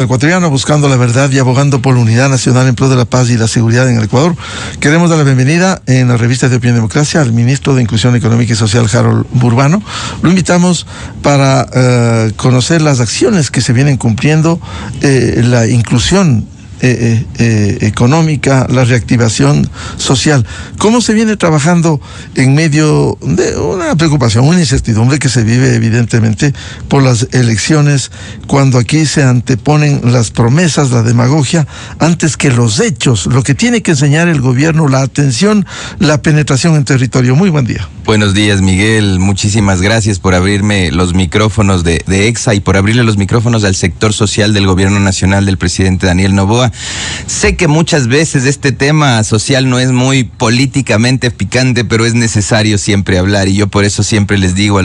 Ecuatoriano, buscando la verdad y abogando por la unidad nacional en pro de la paz y la seguridad en el Ecuador. Queremos dar la bienvenida en la revista de Opinión y Democracia al ministro de Inclusión Económica y Social, Harold Burbano. Lo invitamos para conocer las acciones que se vienen cumpliendo, la inclusión económica, la reactivación social. ¿Cómo se viene trabajando en medio de una preocupación, una incertidumbre que se vive evidentemente por las elecciones, cuando aquí se anteponen las promesas, la demagogia, antes que los hechos, lo que tiene que enseñar el gobierno, la atención, la penetración en territorio? Muy buen día. Buenos días, Miguel. Muchísimas gracias por abrirme los micrófonos de EXA y por abrirle los micrófonos al sector social del gobierno nacional del presidente Daniel Noboa. Sé que muchas veces este tema social no es muy políticamente picante, pero es necesario siempre hablar, y yo por eso siempre les digo a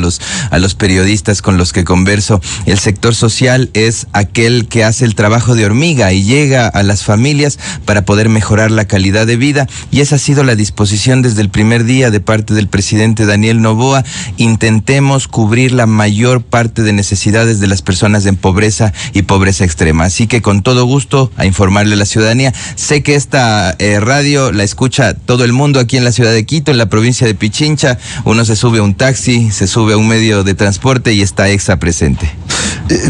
los periodistas con los que converso, el sector social es aquel que hace el trabajo de hormiga y llega a las familias para poder mejorar la calidad de vida, y esa ha sido la disposición desde el primer día de parte del presidente Daniel Noboa. Intentemos cubrir la mayor parte de necesidades de las personas en pobreza y pobreza extrema, así que con todo gusto a informarle a la ciudadanía. Sé que esta radio la escucha todo el mundo aquí en la ciudad de Quito, en la provincia de Pichincha. Uno se sube a un taxi, se sube a un medio de transporte y está EXA presente.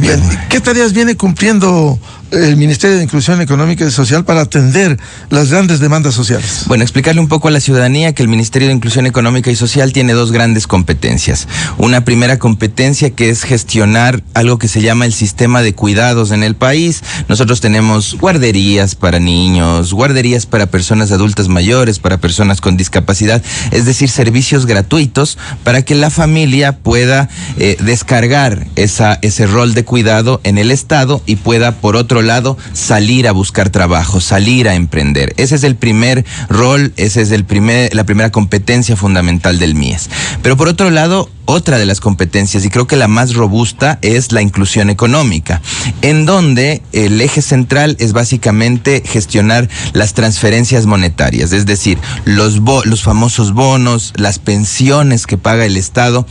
Bien, ¿qué tareas viene cumpliendo el Ministerio de Inclusión Económica y Social para atender las grandes demandas sociales? Bueno, explicarle un poco a la ciudadanía que el Ministerio de Inclusión Económica y Social tiene dos grandes competencias. Una primera competencia que es gestionar algo que se llama el sistema de cuidados en el país. Nosotros tenemos guarderías para niños, guarderías para personas adultas mayores, para personas con discapacidad, es decir, servicios gratuitos para que la familia pueda descargar ese rol de cuidado en el Estado y pueda, por otro lado, salir a buscar trabajo, salir a emprender. Ese es el primer rol, ese es la primera competencia fundamental del MIES. Pero por otro lado, otra de las competencias, y creo que la más robusta, es la inclusión económica, en donde el eje central es básicamente gestionar las transferencias monetarias, es decir, los famosos bonos, las pensiones que paga el Estado.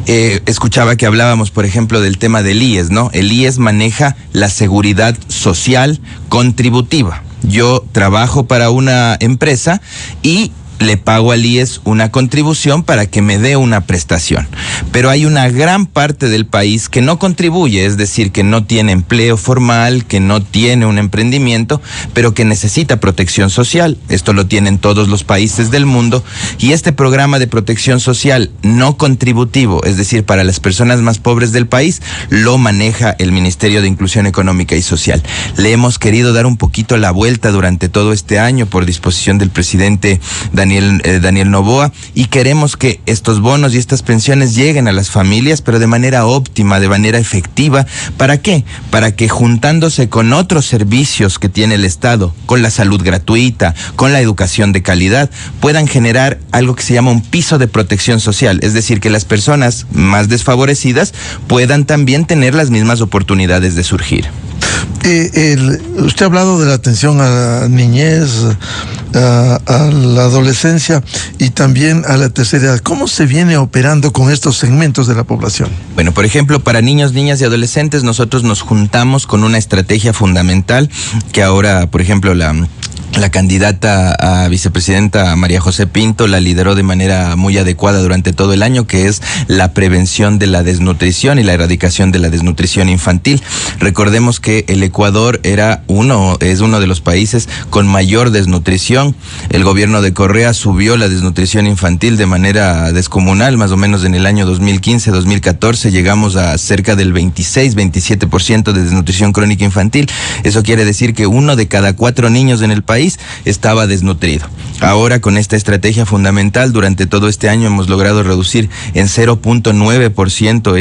Escuchaba que hablábamos, por ejemplo, del tema del IES, ¿no? El IES maneja la seguridad social contributiva. Yo trabajo para una empresa y le pago al IES una contribución para que me dé una prestación. Pero hay una gran parte del país que no contribuye, es decir, que no tiene empleo formal, que no tiene un emprendimiento, pero que necesita protección social. Esto lo tienen todos los países del mundo, y este programa de protección social no contributivo, es decir, para las personas más pobres del país, lo maneja el Ministerio de Inclusión Económica y Social. Le hemos querido dar un poquito la vuelta durante todo este año por disposición del presidente Daniel Noboa, y queremos que estos bonos y estas pensiones lleguen a las familias, pero de manera óptima, de manera efectiva. ¿Para qué? Para que, juntándose con otros servicios que tiene el Estado, con la salud gratuita, con la educación de calidad, puedan generar algo que se llama un piso de protección social, es decir, que las personas más desfavorecidas puedan también tener las mismas oportunidades de surgir. Usted ha hablado de la atención a la niñez, a la adolescencia y también a la tercera edad. ¿Cómo se viene operando con estos segmentos de la población? Bueno, por ejemplo, para niños, niñas y adolescentes, nosotros nos juntamos con una estrategia fundamental que ahora, por ejemplo, la candidata a vicepresidenta María José Pinto la lideró de manera muy adecuada durante todo el año, que es la prevención de la desnutrición y la erradicación de la desnutrición infantil. Recordemos que el Ecuador es uno de los países con mayor desnutrición. El gobierno de Correa subió la desnutrición infantil de manera descomunal, más o menos en el año 2015-2014 llegamos a cerca del 26-27% de desnutrición crónica infantil. Eso quiere decir que 1 de cada 4 niños en el país estaba desnutrido. Ahora, con esta estrategia fundamental, durante todo este año hemos logrado reducir en 0.9%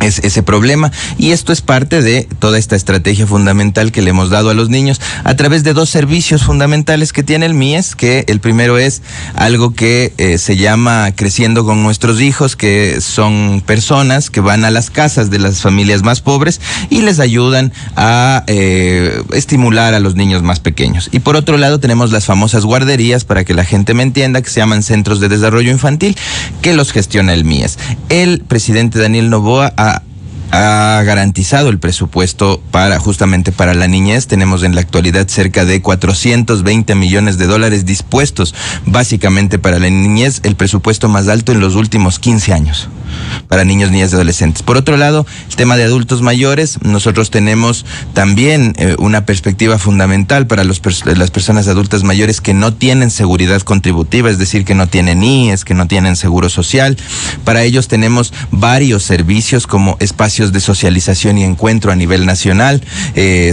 ese problema, y esto es parte de toda esta estrategia fundamental que le hemos dado a los niños a través de dos servicios fundamentales que tiene el MIES, que el primero es algo que se llama Creciendo con Nuestros Hijos, que son personas que van a las casas de las familias más pobres y les ayudan a estimular a los niños más pequeños. Y por otro lado tenemos las famosas guarderías, para que la gente me entienda, que se llaman Centros de Desarrollo Infantil, que los gestiona el MIES. El presidente Daniel Noboa ha ha garantizado el presupuesto justamente para la niñez. Tenemos en la actualidad cerca de 420 millones de dólares dispuestos básicamente para la niñez, el presupuesto más alto en los últimos 15 años para niños, niñas y adolescentes. Por otro lado, el tema de adultos mayores, nosotros tenemos también una perspectiva fundamental para las personas adultas mayores que no tienen seguridad contributiva, es decir, que no tienen IES, que no tienen seguro social. Para ellos tenemos varios servicios como espacios de socialización y encuentro a nivel nacional.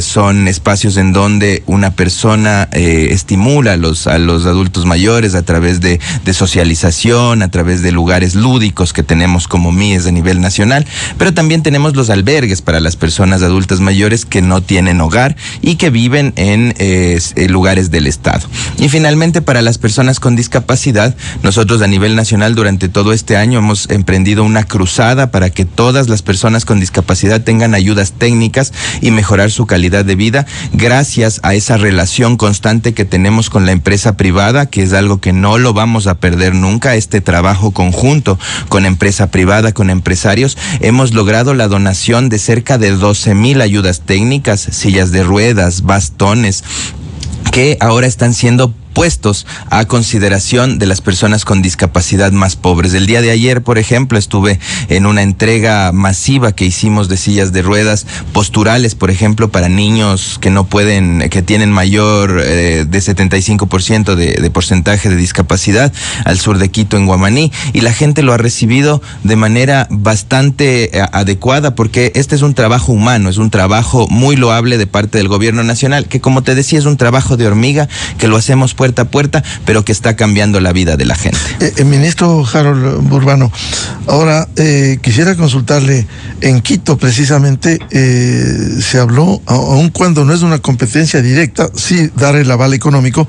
Son espacios en donde una persona estimula a los adultos mayores a través de socialización, a través de lugares lúdicos que tenemos como MIES a nivel nacional, pero también tenemos los albergues para las personas adultas mayores que no tienen hogar y que viven en lugares del Estado. Y finalmente, para las personas con discapacidad, nosotros a nivel nacional durante todo este año hemos emprendido una cruzada para que todas las personas con discapacidad tengan ayudas técnicas y mejorar su calidad de vida gracias a esa relación constante que tenemos con la empresa privada, que es algo que no lo vamos a perder nunca, este trabajo conjunto con empresa privada, con empresarios. Hemos logrado la donación de cerca de 12,000 ayudas técnicas, sillas de ruedas, bastones, que ahora están siendo puestos a consideración de las personas con discapacidad más pobres. El día de ayer, por ejemplo, estuve en una entrega masiva que hicimos de sillas de ruedas posturales, por ejemplo, para niños que no pueden, que tienen mayor de 75% de porcentaje de discapacidad al sur de Quito, en Guamaní, y la gente lo ha recibido de manera bastante adecuada, porque este es un trabajo humano, es un trabajo muy loable de parte del gobierno nacional, que, como te decía, es un trabajo de hormiga que lo hacemos puerta a puerta, pero que está cambiando la vida de la gente. Ministro Harold Burbano, ahora quisiera consultarle, en Quito precisamente se habló, aun cuando no es una competencia directa, sí dar el aval económico,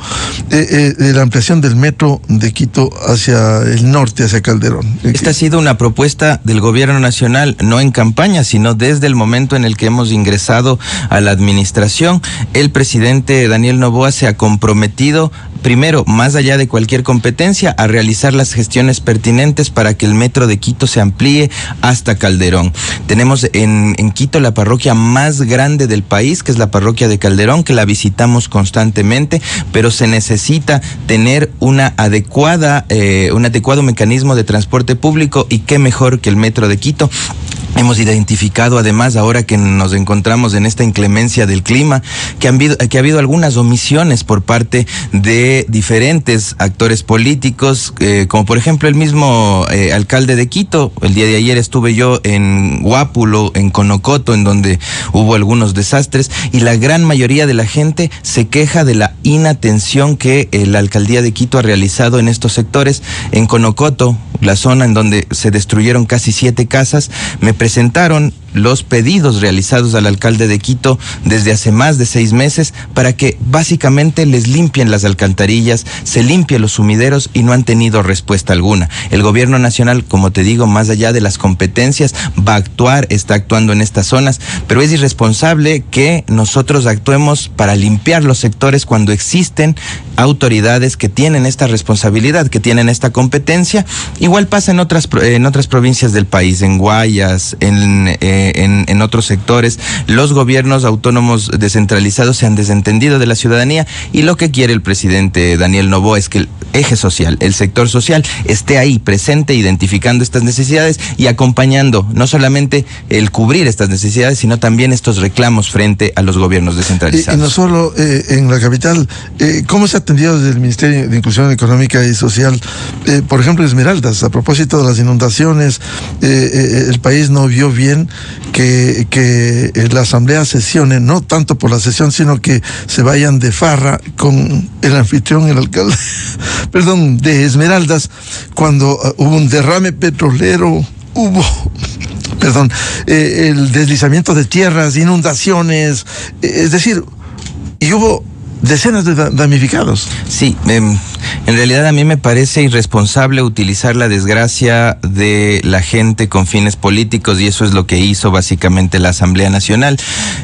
de la ampliación del metro de Quito hacia el norte, hacia Calderón. Esta ha sido una propuesta del gobierno nacional, no en campaña, sino desde el momento en el que hemos ingresado a la administración. El presidente Daniel Noboa se ha comprometido, primero, más allá de cualquier competencia, a realizar las gestiones pertinentes para que el metro de Quito se amplíe hasta Calderón. Tenemos en Quito la parroquia más grande del país, que es la parroquia de Calderón, que la visitamos constantemente, pero se necesita tener un adecuado mecanismo de transporte público, y qué mejor que el metro de Quito. Hemos identificado, además, ahora que nos encontramos en esta inclemencia del clima, que ha habido algunas omisiones por parte de diferentes actores políticos, como por ejemplo el mismo alcalde de Quito. El día de ayer estuve yo en Guápulo, en Conocoto, en donde hubo algunos desastres, y la gran mayoría de la gente se queja de la inatención que la alcaldía de Quito ha realizado en estos sectores. En Conocoto, la zona en donde se destruyeron casi 7 casas, me presentaron los pedidos realizados al alcalde de Quito desde hace más de 6 meses para que básicamente les limpien las alcantarillas, se limpien los sumideros, y no han tenido respuesta alguna. El gobierno nacional, como te digo, más allá de las competencias, va a actuar, está actuando en estas zonas, pero es irresponsable que nosotros actuemos para limpiar los sectores cuando existen autoridades que tienen esta responsabilidad, que tienen esta competencia. Igual pasa en otras provincias del país, en Guayas, en otros sectores. Los gobiernos autónomos descentralizados se han desentendido de la ciudadanía, y lo que quiere el presidente Daniel Noboa es que el eje social, el sector social, esté ahí presente, identificando estas necesidades y acompañando no solamente el cubrir estas necesidades, sino también estos reclamos frente a los gobiernos descentralizados. Y no solo en la capital, ¿cómo se ha atendido desde el Ministerio de Inclusión Económica y Social, por ejemplo, Esmeraldas, a propósito de las inundaciones? El país no vio bien que la asamblea sesione, no tanto por la sesión, sino que se vayan de farra con el anfitrión, el alcalde, de Esmeraldas, cuando hubo un derrame petrolero, el deslizamiento de tierras, inundaciones, es decir, y hubo decenas de damnificados. Sí, En realidad a mí me parece irresponsable utilizar la desgracia de la gente con fines políticos, y eso es lo que hizo básicamente la Asamblea Nacional.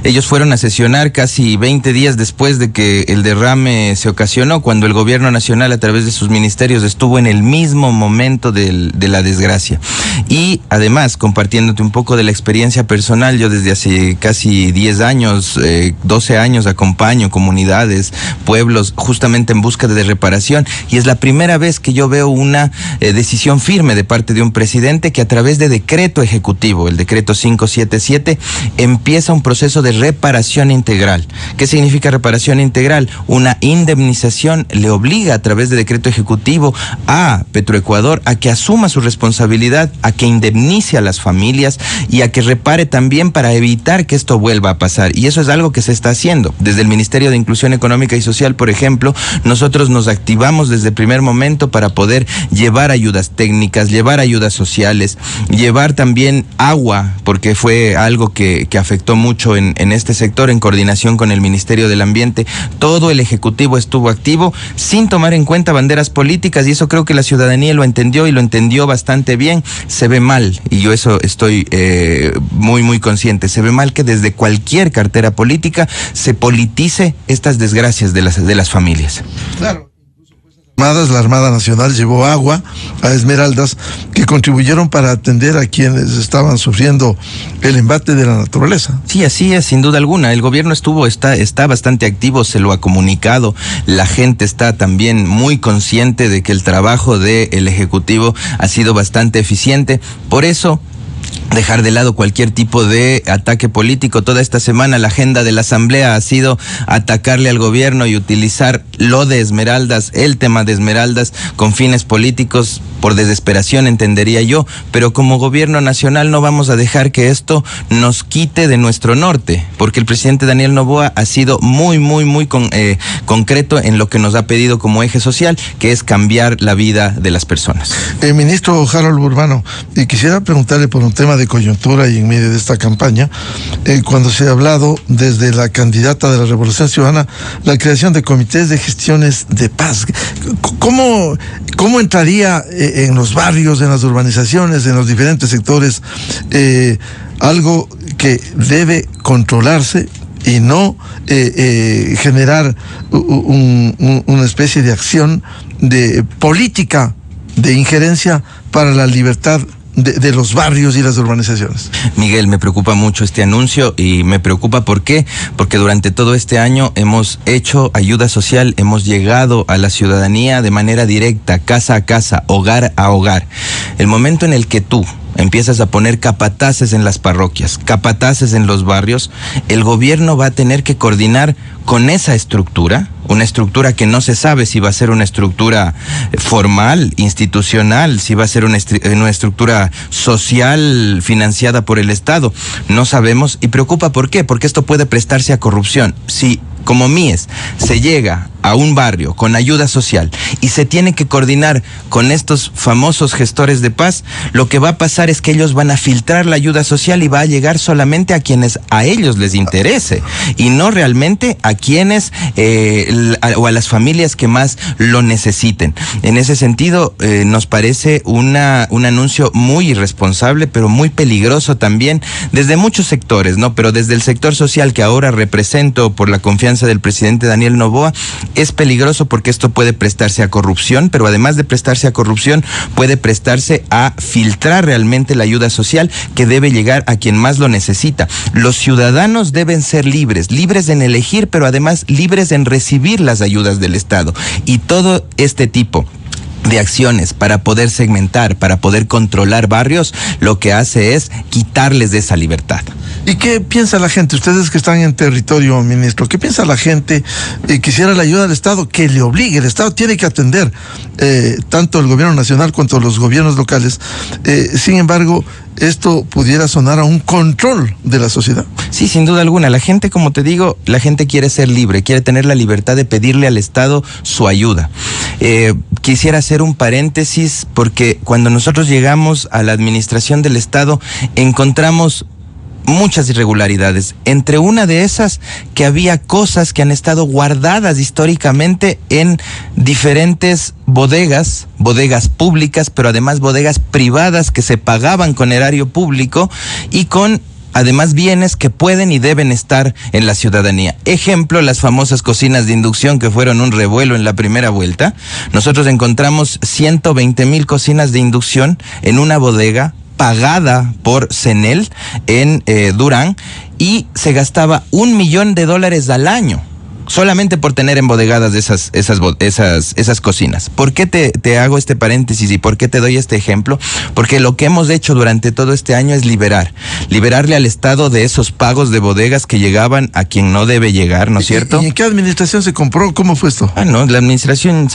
Ellos fueron a sesionar casi 20 días después de que el derrame se ocasionó, cuando el gobierno nacional a través de sus ministerios estuvo en el mismo momento de la desgracia. Y además, compartiéndote un poco de la experiencia personal, yo desde hace casi 10 años, 12 años acompaño comunidades, pueblos, justamente en busca de reparación, y es la primera vez que yo veo una decisión firme de parte de un presidente que a través de decreto ejecutivo, el decreto 577, empieza un proceso de reparación integral. ¿Qué significa reparación integral? Una indemnización le obliga a través de decreto ejecutivo a Petroecuador a que asuma su responsabilidad, a que indemnice a las familias y a que repare también para evitar que esto vuelva a pasar. Y eso es algo que se está haciendo. Desde el Ministerio de Inclusión Económica y Social, por ejemplo, nosotros nos activamos desde el primer momento para poder llevar ayudas técnicas, llevar ayudas sociales, llevar también agua, porque fue algo que afectó mucho en este sector, en coordinación con el Ministerio del Ambiente. Todo el Ejecutivo estuvo activo sin tomar en cuenta banderas políticas, y eso creo que la ciudadanía lo entendió, y lo entendió bastante bien. Se ve mal, y yo eso estoy muy consciente, se ve mal que desde cualquier cartera política se politice estas desgracias de las familias. Claro. La Armada Nacional llevó agua a Esmeraldas, que contribuyeron para atender a quienes estaban sufriendo el embate de la naturaleza. Sí, así es, sin duda alguna. El gobierno está bastante activo, se lo ha comunicado. La gente está también muy consciente de que el trabajo del Ejecutivo ha sido bastante eficiente. Por eso, dejar de lado cualquier tipo de ataque político. Toda esta semana la agenda de la Asamblea ha sido atacarle al gobierno y utilizar lo de Esmeraldas, el tema de Esmeraldas, con fines políticos, por desesperación, entendería yo, pero como gobierno nacional no vamos a dejar que esto nos quite de nuestro norte, porque el presidente Daniel Noboa ha sido muy concreto en lo que nos ha pedido como eje social, que es cambiar la vida de las personas. Ministro Harold Urbano, quisiera preguntarle por un tema de coyuntura y en medio de esta campaña, cuando se ha hablado desde la candidata de la Revolución Ciudadana, la creación de comités de gestiones de paz. ¿Cómo entraría en los barrios, en las urbanizaciones, en los diferentes sectores, algo que debe controlarse y no generar una especie de acción de política de injerencia para la libertad de los barrios y las urbanizaciones? Miguel, me preocupa mucho este anuncio, y me preocupa ¿por qué? Porque durante todo este año hemos hecho ayuda social, hemos llegado a la ciudadanía de manera directa, casa a casa, hogar a hogar. El momento en el que tú empiezas a poner capataces en las parroquias, capataces en los barrios, el gobierno va a tener que coordinar con esa estructura, una estructura que no se sabe si va a ser una estructura formal, institucional, si va a ser una estructura social financiada por el Estado. No sabemos, y preocupa ¿por qué? Porque esto puede prestarse a corrupción. Si como MIES se llega a un barrio con ayuda social y se tiene que coordinar con estos famosos gestores de paz, lo que va a pasar es que ellos van a filtrar la ayuda social y va a llegar solamente a quienes a ellos les interese, y no realmente a quienes o a las familias que más lo necesiten. En ese sentido, nos parece un anuncio muy irresponsable, pero muy peligroso también desde muchos sectores, ¿no? Pero desde el sector social, que ahora represento por la confianza del presidente Daniel Noboa, es peligroso porque esto puede prestarse a corrupción, pero además de prestarse a corrupción, puede prestarse a filtrar realmente la ayuda social que debe llegar a quien más lo necesita. Los ciudadanos deben ser libres en elegir, pero además libres en recibir las ayudas del Estado. Y todo este tipo de acciones para poder segmentar, para poder controlar barrios, lo que hace es quitarles de esa libertad. ¿Y qué piensa la gente? Ustedes que están en territorio, ministro, ¿qué piensa la gente? Quisiera la ayuda del Estado, que le obligue. El Estado tiene que atender tanto el gobierno nacional cuanto los gobiernos locales. Sin embargo, esto pudiera sonar a un control de la sociedad. Sí, sin duda alguna. La gente, como te digo, la gente quiere ser libre, quiere tener la libertad de pedirle al Estado su ayuda. Quisiera hacer un paréntesis, porque cuando nosotros llegamos a la administración del Estado, encontramos muchas irregularidades. Entre una de esas, que había cosas que han estado guardadas históricamente en diferentes bodegas públicas, pero además bodegas privadas que se pagaban con erario público y con además bienes que pueden y deben estar en la ciudadanía. Ejemplo, las famosas cocinas de inducción que fueron un revuelo en la primera vuelta. Nosotros encontramos 120,000 cocinas de inducción en una bodega pagada por CENEL en Durán, y se gastaba $1 millón al año solamente por tener embodegadas esas cocinas. ¿Por qué te hago este paréntesis y por qué te doy este ejemplo? Porque lo que hemos hecho durante todo este año es liberarle al Estado de esos pagos de bodegas que llegaban a quien no debe llegar, ¿no es cierto? ¿Y en qué administración se compró? ¿Cómo fue esto? No, la administración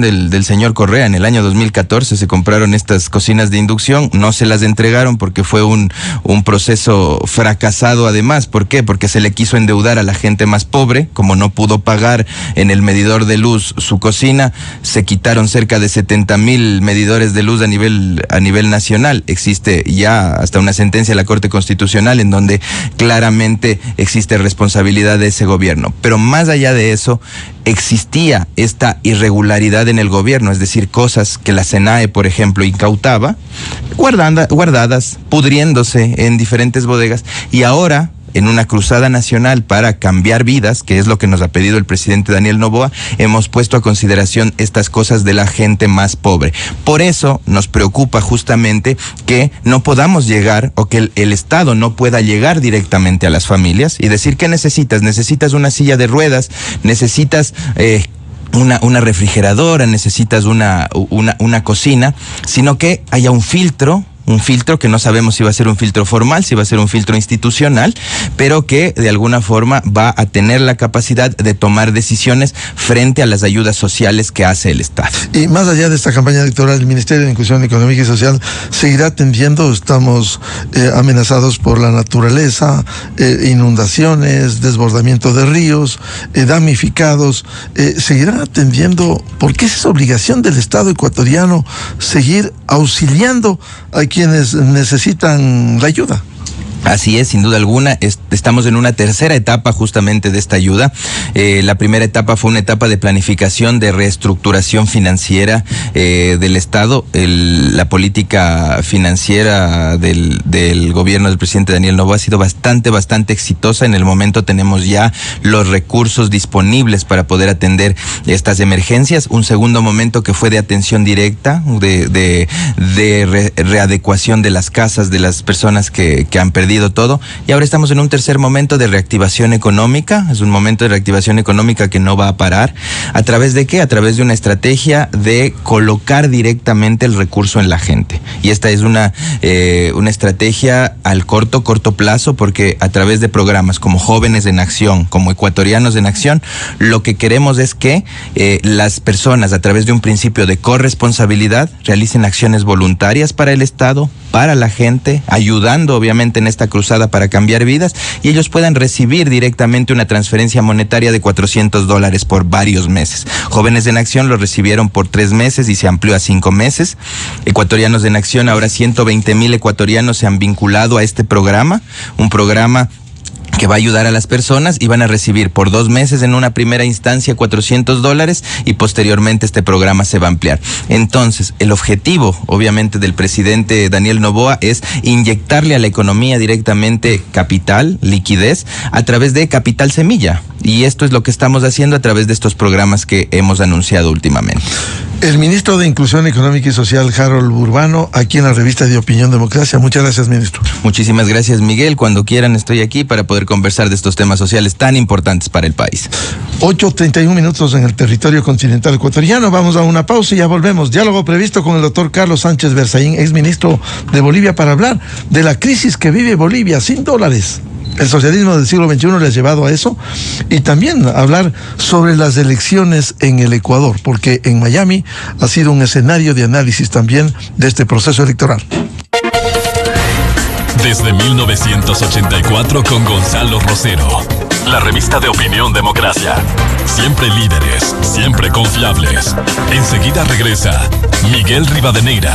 del señor Correa, en el año 2014 se compraron estas cocinas de inducción, no se las entregaron porque fue un proceso fracasado además. ¿Por qué? Porque se le quiso endeudar a la gente más pobre. Como no pudo pagar en el medidor de luz su cocina, se quitaron cerca de 70,000 medidores de luz a nivel nacional. Existe ya hasta una sentencia de la Corte Constitucional en donde claramente existe responsabilidad de ese gobierno. Pero más allá de eso, existía esta irregularidad en el gobierno, es decir, cosas que la SENAE, por ejemplo, incautaba, guardadas, pudriéndose en diferentes bodegas, y ahora, en una cruzada nacional para cambiar vidas, que es lo que nos ha pedido el presidente Daniel Noboa, hemos puesto a consideración estas cosas de la gente más pobre. Por eso nos preocupa justamente que no podamos llegar, o que el Estado no pueda llegar directamente a las familias y decir, ¿qué necesitas? Necesitas una silla de ruedas, necesitas una refrigeradora, necesitas una cocina, sino que haya un filtro que no sabemos si va a ser un filtro formal, si va a ser un filtro institucional, pero que de alguna forma va a tener la capacidad de tomar decisiones frente a las ayudas sociales que hace el Estado. Y más allá de esta campaña electoral, el Ministerio de Inclusión Económica y Social seguirá atendiendo. Estamos amenazados por la naturaleza, inundaciones, desbordamiento de ríos, damnificados. Seguirá atendiendo, porque esa es obligación del Estado ecuatoriano, seguir auxiliando a quienes necesitan la ayuda. Así es, sin duda alguna. Estamos en una tercera etapa justamente de esta ayuda. La primera etapa fue una etapa de planificación, de reestructuración financiera del Estado. La política financiera del gobierno del presidente Daniel Noboa ha sido bastante exitosa. En el momento tenemos ya los recursos disponibles para poder atender estas emergencias. Un segundo momento que fue de atención directa, de readecuación de las casas de las personas que han perdido todo, y ahora estamos en un tercer momento de reactivación económica. Es un momento de reactivación económica que no va a parar. ¿A través de qué? A través de una estrategia de colocar directamente el recurso en la gente. Y esta es una estrategia al corto plazo, porque a través de programas como Jóvenes en Acción, como Ecuatorianos en Acción, lo que queremos es que las personas, a través de un principio de corresponsabilidad, realicen acciones voluntarias para el Estado, para la gente, ayudando obviamente en esta cruzada para cambiar vidas, y ellos puedan recibir directamente una transferencia monetaria de $400 por varios meses. Jóvenes en Acción lo recibieron por 3 meses y se amplió a 5 meses. Ecuatorianos en Acción, ahora 120,000 ecuatorianos se han vinculado a este programa, un programa que va a ayudar a las personas, y van a recibir por 2 meses en una primera instancia $400, y posteriormente este programa se va a ampliar. Entonces, el objetivo, obviamente, del presidente Daniel Noboa es inyectarle a la economía directamente capital, liquidez, a través de Capital Semilla. Y esto es lo que estamos haciendo a través de estos programas que hemos anunciado últimamente. El ministro de Inclusión Económica y Social, Harold Urbano, aquí en la revista de Opinión Democracia. Muchas gracias, ministro. Muchísimas gracias, Miguel. Cuando quieran estoy aquí para poder conversar de estos temas sociales tan importantes para el país. 8:31 en el territorio continental ecuatoriano. Vamos a una pausa y ya volvemos. Diálogo previsto con el doctor Carlos Sánchez Berzaín, exministro de Bolivia, para hablar de la crisis que vive Bolivia sin dólares. El socialismo del siglo XXI le ha llevado a eso, y también hablar sobre las elecciones en el Ecuador, porque en Miami ha sido un escenario de análisis también de este proceso electoral. Desde 1984 con Gonzalo Rosero, la revista de Opinión Democracia. Siempre líderes, siempre confiables. Enseguida regresa Miguel Rivadeneira.